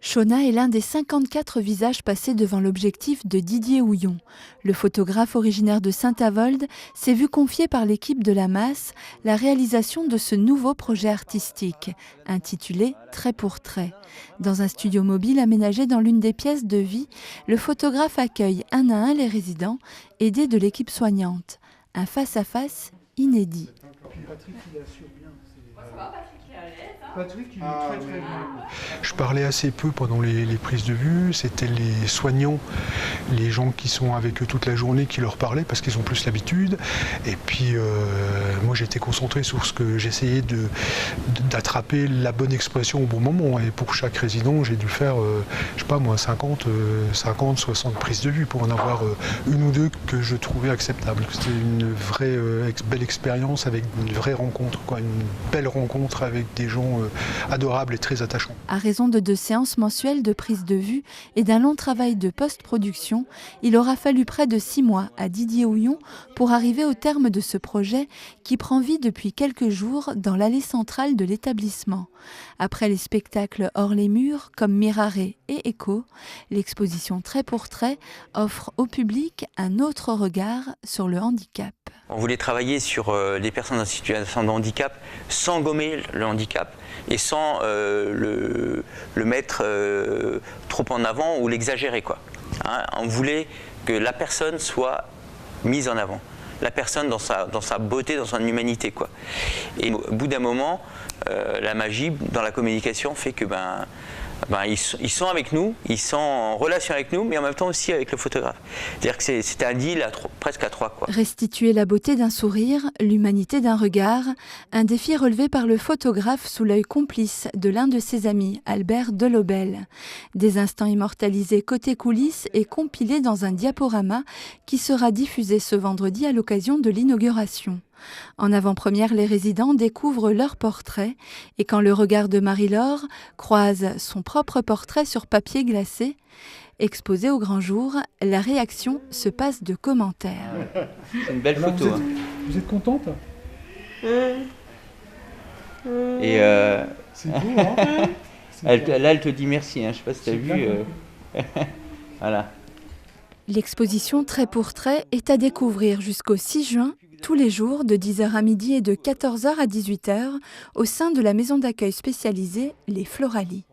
Shona est l'un des 54 visages passés devant l'objectif de Didier Houillon. Le photographe originaire de Saint-Avold s'est vu confier par l'équipe de la Masse la réalisation de ce nouveau projet artistique, intitulé « Trait pour trait ». Dans un studio mobile aménagé dans l'une des pièces de vie, le photographe accueille un à un les résidents, aidés de l'équipe soignante. Un face-à-face inédit. Patrick, il est très bien. Je parlais assez peu pendant les prises de vue, c'était les soignants, les gens qui sont avec eux toute la journée qui leur parlaient parce qu'ils ont plus l'habitude. Et puis moi j'étais concentré sur ce que j'essayais d'attraper la bonne expression au bon moment. Et pour chaque résident, j'ai dû faire, je sais pas moi, 50, 60 prises de vue pour en avoir une ou deux que je trouvais acceptables. C'était une vraie belle expérience avec une vraie rencontre, quoi, une belle rencontre avec des gens adorable et très attachant. À raison de 2 séances mensuelles de prise de vue et d'un long travail de post-production, il aura fallu près de 6 mois à Didier Houillon pour arriver au terme de ce projet qui prend vie depuis quelques jours dans l'allée centrale de l'établissement. Après les spectacles hors les murs comme Mirare et Echo, l'exposition Trait pour trait offre au public un autre regard sur le handicap. On voulait travailler sur les personnes en situation de handicap sans gommer le handicap et sans le mettre trop en avant ou l'exagérer, quoi. Hein, on voulait que la personne soit mise en avant, la personne dans sa beauté, dans son humanité, quoi. Et au bout d'un moment, la magie dans la communication fait que ils sont avec nous, ils sont en relation avec nous, mais en même temps aussi avec le photographe. C'est-à-dire que c'était un deal presque à 3, quoi. Restituer la beauté d'un sourire, l'humanité d'un regard, un défi relevé par le photographe sous l'œil complice de l'un de ses amis, Albert Delobel. Des instants immortalisés côté coulisses et compilés dans un diaporama qui sera diffusé ce vendredi à l'occasion de l'inauguration. En avant-première, les résidents découvrent leur portrait et quand le regard de Marie-Laure croise son propre portrait sur papier glacé, exposé au grand jour, la réaction se passe de commentaires. C'est une belle Alors, photo. Vous êtes contente? Et C'est beau, hein? elle te dit merci, hein. Je sais pas si tu as vu. Voilà. L'exposition Trait pour trait est à découvrir jusqu'au 6 juin, tous les jours de 10h à midi et de 14h à 18h au sein de la maison d'accueil spécialisée Les Floralies.